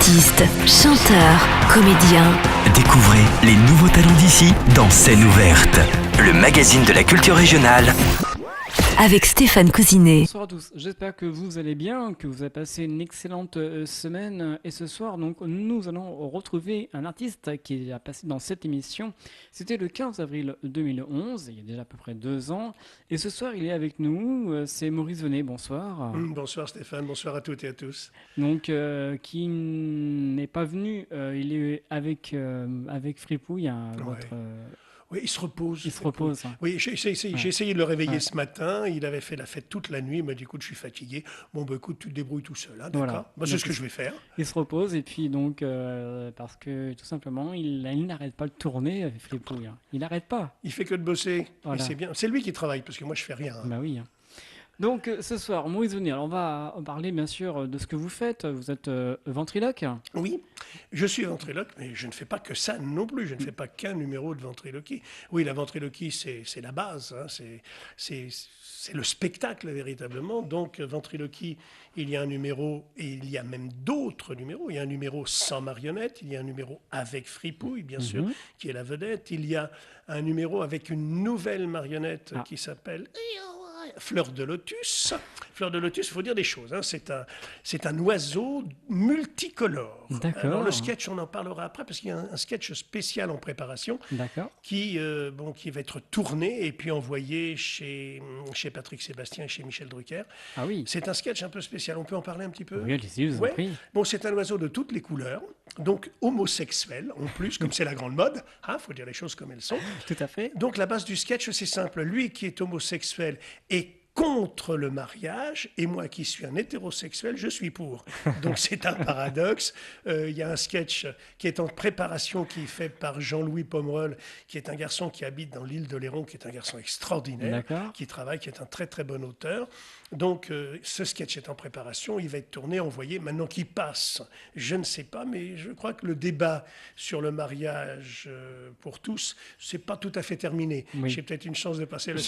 Artistes, chanteurs, comédiens. Découvrez les nouveaux talents d'ici dans Scène ouverte, le magazine de la culture régionale. Avec Stéphane Cousinet. Bonsoir à tous, j'espère que vous allez bien, que vous avez passé une excellente semaine. Et ce soir, donc, nous allons retrouver un artiste qui a passé dans cette émission. C'était le 15 avril 2011, il y a déjà à peu près 2 ans. Et ce soir, il est avec nous, c'est Maurice Venet, bonsoir. Bonsoir Stéphane, bonsoir à toutes et à tous. Donc, qui n'est pas venu, il est avec Fripouille, votre... Oui, il se repose. Il se repose. Oui, j'ai essayé de le réveiller ce matin. Il avait fait la fête toute la nuit. Il m'a dit, écoute, je suis fatigué. Bon, bah écoute, tu te débrouilles tout seul. Hein, d'accord. Voilà. Bah, c'est ce que je vais faire. Il se repose et puis donc, parce que tout simplement, il n'arrête pas de tourner, Fripouille. Il n'arrête pas. Il fait que de bosser. Voilà. Et c'est bien. C'est lui qui travaille parce que moi, je fais rien. Hein. Bah oui. Donc ce soir, Maurice Venet, on va parler bien sûr de ce que vous faites. Vous êtes ventriloque. Oui, je suis ventriloque, mais je ne fais pas que ça non plus. Je ne fais pas qu'un numéro de ventriloquie. Oui, la ventriloquie, c'est la base. Hein. C'est le spectacle véritablement. Donc, ventriloquie, il y a un numéro, et il y a même d'autres numéros. Il y a un numéro sans marionnette, il y a un numéro avec Fripouille, bien sûr, qui est la vedette. Il y a un numéro avec une nouvelle marionnette qui s'appelle Fleur de Lotus. Fleur de Lotus, il faut dire des choses. Hein. C'est un oiseau multicolore. D'accord. Alors, le sketch, on en parlera après, parce qu'il y a un sketch spécial en préparation qui va être tourné et puis envoyé chez Patrick Sébastien et chez Michel Drucker. Ah oui. C'est un sketch un peu spécial. On peut en parler un petit peu? Oui, allez-y, je vous en prie. Bon, c'est un oiseau de toutes les couleurs, donc homosexuel en plus, comme c'est la grande mode. Faut dire les choses comme elles sont. Tout à fait. Donc la base du sketch, c'est simple. Lui qui est homosexuel est contre le mariage, et moi qui suis un hétérosexuel, je suis pour. Donc c'est un paradoxe. Il y a un sketch qui est en préparation, qui est fait par Jean-Louis Pomerol, qui est un garçon qui habite dans l'île d'Oléron, qui est un garçon extraordinaire, qui travaille, qui est un très très bon auteur. Donc ce sketch est en préparation, il va être tourné, envoyé. Maintenant qu'il passe, je ne sais pas, mais je crois que le débat sur le mariage pour tous, c'est pas tout à fait terminé. Oui. J'ai peut-être une chance de passer le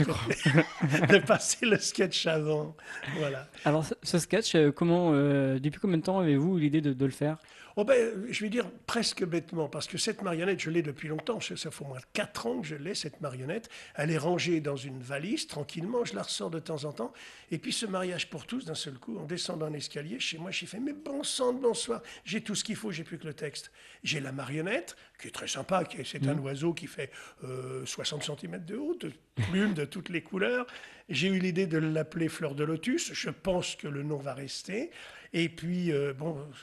sketch avant. Voilà. Alors ce sketch, depuis combien de temps avez-vous l'idée de le faire? Je vais dire presque bêtement, parce que cette marionnette, je l'ai depuis longtemps. Ça fait au moins 4 ans que je l'ai, cette marionnette. Elle est rangée dans une valise, tranquillement. Je la ressors de temps en temps. Et puis ce mariage pour tous, d'un seul coup, en descendant un escalier, chez moi, j'ai fait, mais bon sang de bonsoir, j'ai tout ce qu'il faut, j'ai plus que le texte. J'ai la marionnette, qui est très sympa, c'est un oiseau qui fait 60 cm de haut, de plumes de toutes les couleurs. J'ai eu l'idée de l'appeler Fleur de Lotus. Je pense que le nom va rester. Et puis,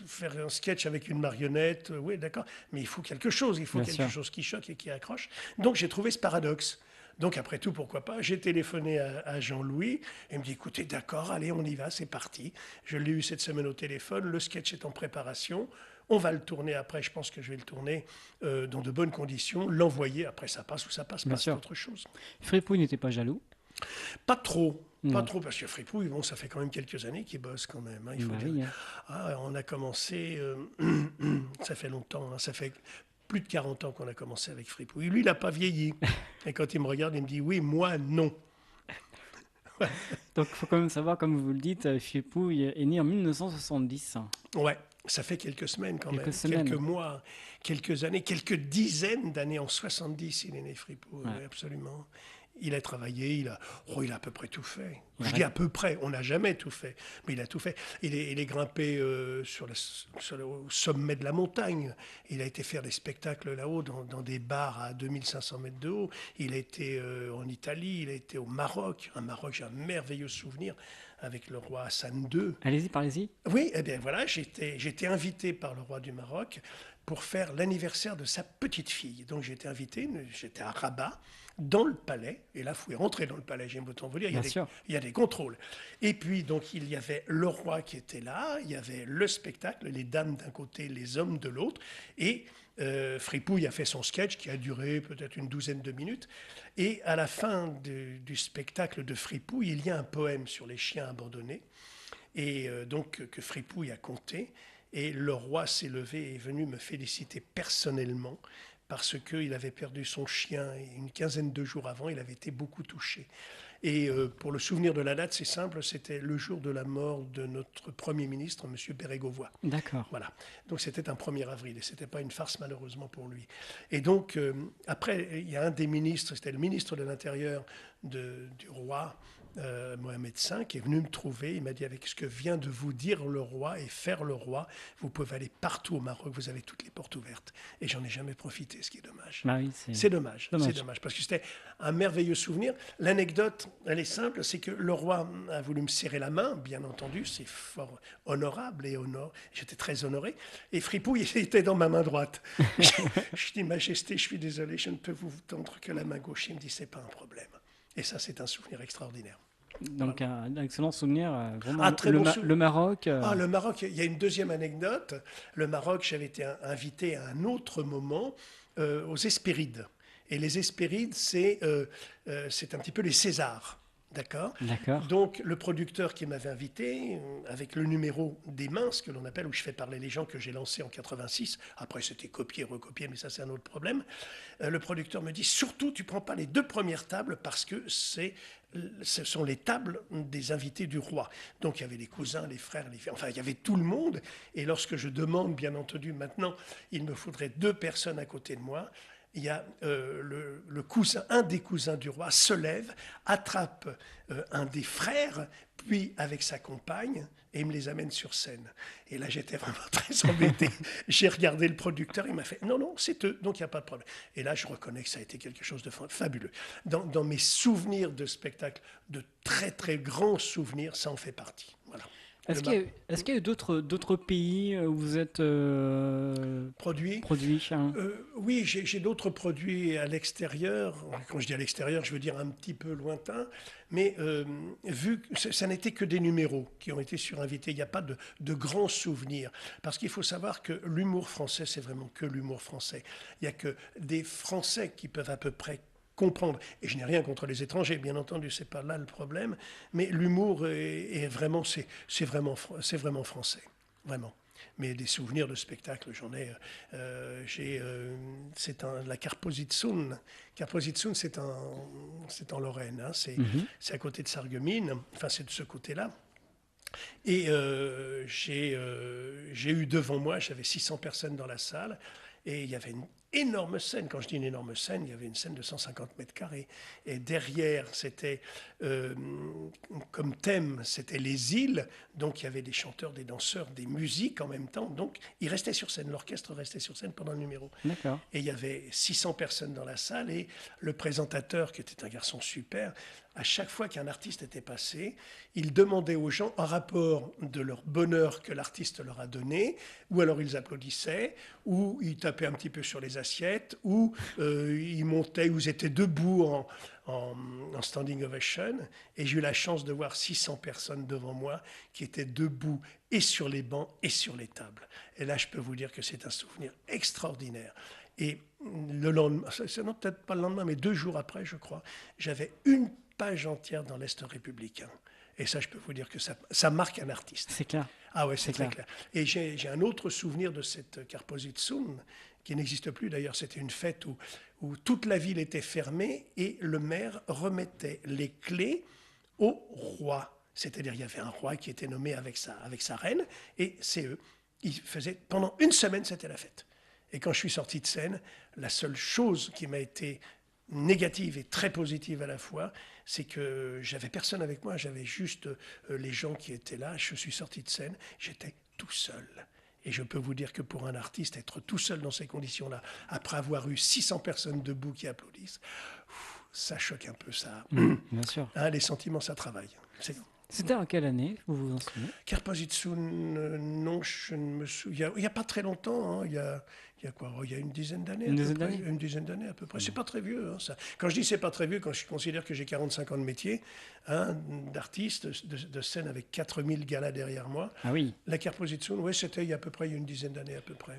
faire un sketch avec une marionnette, oui, d'accord, mais il faut quelque chose, chose qui choque et qui accroche. Donc, j'ai trouvé ce paradoxe. Donc, après tout, pourquoi pas? J'ai téléphoné à Jean-Louis, et il me dit, écoutez, d'accord, allez, on y va, c'est parti. Je l'ai eu cette semaine au téléphone, le sketch est en préparation. On va le tourner après, je pense que je vais le tourner dans de bonnes conditions, l'envoyer, après ça passe ou ça passe pas, c'est autre chose. Fripouille n'était pas jaloux? Pas trop, parce que Fripouille, ça fait quand même quelques années qu'il bosse quand même. Hein, il faut dire. On a commencé, ça fait longtemps, ça fait plus de 40 ans qu'on a commencé avec Fripouille. Lui, il n'a pas vieilli. Et quand il me regarde, il me dit, oui, moi, non. Donc il faut quand même savoir, comme vous le dites, Fripouille est né en 1970. Ouais, ça fait quelques semaines quand même, quelques mois, quelques années, quelques dizaines d'années. En 70, il est né Fripouille, oui, absolument. Il a travaillé, il a à peu près tout fait. Je dis à peu près, on n'a jamais tout fait, mais il a tout fait. Il est grimpé sur le sommet de la montagne. Il a été faire des spectacles là-haut, dans des bars à 2500 mètres de haut. Il a été en Italie, il a été au Maroc. J'ai un merveilleux souvenir avec le roi Hassan II. Allez-y, parlez-y. Oui, eh bien voilà, j'ai été invité par le roi du Maroc pour faire l'anniversaire de sa petite fille. Donc j'ai été invité, j'étais à Rabat, dans le palais, et là, il faut rentrer dans le palais, j'aime autant vous dire, il y a des contrôles. Et puis, donc, il y avait le roi qui était là, il y avait le spectacle, les dames d'un côté, les hommes de l'autre, et Fripouille a fait son sketch qui a duré peut-être une douzaine de minutes, et à la fin du spectacle de Fripouille, il y a un poème sur les chiens abandonnés, et donc que Fripouille a conté, et le roi s'est levé et est venu me féliciter personnellement, parce qu'il avait perdu son chien et une quinzaine de jours avant, il avait été beaucoup touché. Et pour le souvenir de la date, c'est simple, c'était le jour de la mort de notre Premier ministre, M. Bérégovoy. D'accord. Voilà. Donc c'était un 1er avril et ce n'était pas une farce malheureusement pour lui. Et donc après, il y a un des ministres, c'était le ministre de l'Intérieur du roi, Mohamed V, qui est venu me trouver. Il m'a dit, avec ce que vient de vous dire le roi et faire le roi, vous pouvez aller partout au Maroc, vous avez toutes les portes ouvertes. Et j'en ai jamais profité, ce qui est dommage. Bah oui, C'est dommage, c'est dommage, parce que c'était un merveilleux souvenir. L'anecdote, elle est simple, c'est que le roi a voulu me serrer la main, bien entendu, c'est fort honorable et j'étais très honoré. Et Fripouille était dans ma main droite. Je dis, Majesté, je suis désolé, je ne peux vous tendre que la main gauche. Il me dit, c'est pas un problème. Et ça, c'est un souvenir extraordinaire. Donc un excellent souvenir, vraiment. Ah, très bon Le Maroc. Le Maroc, il y a une deuxième anecdote. Le Maroc, j'avais été invité à un autre moment aux Hespérides. Et les Hespérides, c'est un petit peu les Césars. D'accord. Donc, le producteur qui m'avait invité, avec le numéro des mains, ce que l'on appelle, où je fais parler les gens, que j'ai lancé en 86, après c'était copié, recopié, mais ça c'est un autre problème, le producteur me dit, surtout tu ne prends pas les 2 premières tables parce que ce sont les tables des invités du roi. Donc il y avait les cousins, les frères, enfin il y avait tout le monde. Et lorsque je demande, bien entendu, maintenant, il me faudrait 2 personnes à côté de moi, il y a un des cousins du roi se lève, attrape un des frères, puis avec sa compagne, et me les amène sur scène. Et là, j'étais vraiment très embêté. J'ai regardé le producteur, il m'a fait « Non, c'est eux, donc il n'y a pas de problème. » Et là, je reconnais que ça a été quelque chose de fabuleux. Dans mes souvenirs de spectacle, de très, très grands souvenirs, ça en fait partie. Voilà. Est-ce qu'il y a eu d'autres pays où vous êtes produit Oui, j'ai d'autres produits à l'extérieur. Quand je dis à l'extérieur, je veux dire un petit peu lointain. Mais vu que ça n'était que des numéros qui ont été surinvités, il n'y a pas de grands souvenirs. Parce qu'il faut savoir que l'humour français, c'est vraiment que l'humour français. Il n'y a que des Français qui peuvent à peu près comprendre. Et je n'ai rien contre les étrangers, bien entendu, c'est pas là le problème. Mais l'humour est vraiment, c'est vraiment français, vraiment. Mais des souvenirs de spectacle, j'en ai. C'est la Carpositsun. Carpositsun, c'est en Lorraine. Hein, c'est à côté de Sarreguemines. Enfin, c'est de ce côté-là. Et j'ai eu devant moi, j'avais 600 personnes dans la salle. Et il y avait une énorme scène. Quand je dis une énorme scène, il y avait une scène de 150 mètres carrés. Et derrière, c'était comme thème, c'était les îles. Donc il y avait des chanteurs, des danseurs, des musiques en même temps. Donc ils restaient sur scène. L'orchestre restait sur scène pendant le numéro. D'accord. Et il y avait 600 personnes dans la salle. Et le présentateur, qui était un garçon super, à chaque fois qu'un artiste était passé, il demandait aux gens un rapport de leur bonheur que l'artiste leur a donné, ou alors ils applaudissaient, ou ils tapaient un petit peu sur les assiettes, ou ils montaient, ou ils étaient debout en standing ovation. Et j'ai eu la chance de voir 600 personnes devant moi qui étaient debout et sur les bancs et sur les tables. Et là, je peux vous dire que c'est un souvenir extraordinaire. Et le lendemain, non, peut-être pas le lendemain, mais 2 jours après, je crois, j'avais une page entière dans l'Est républicain. Et ça, je peux vous dire que ça marque un artiste. C'est clair. Ah ouais, c'est très clair. Et j'ai un autre souvenir de cette Carpositsun, qui n'existe plus d'ailleurs. C'était une fête où toute la ville était fermée et le maire remettait les clés au roi. C'est-à-dire il y avait un roi qui était nommé avec sa reine, et c'est eux. Ils faisaient, pendant 1 semaine, c'était la fête. Et quand je suis sorti de scène, la seule chose qui m'a été négative et très positive à la fois, c'est que j'avais personne avec moi, j'avais juste les gens qui étaient là. Je suis sorti de scène, j'étais tout seul. Et je peux vous dire que pour un artiste, être tout seul dans ces conditions-là, après avoir eu 600 personnes debout qui applaudissent, ça choque un peu, ça. Bien sûr. Hein, les sentiments, ça travaille. C'était en quelle année, vous vous en souvenez? Carpositsun, non, je ne me souviens. Il n'y a pas très longtemps, hein, il y a quoi? Il y a une dizaine d'années. Une dizaine d'années à peu près. C'est pas très vieux. Hein, ça. Quand je dis c'est pas très vieux, quand je considère que j'ai 45 ans de métier, hein, d'artiste, de scène avec 4000 galas derrière moi. Ah oui. La Carpositsun, oui, c'était il y a à peu près une dizaine d'années à peu près.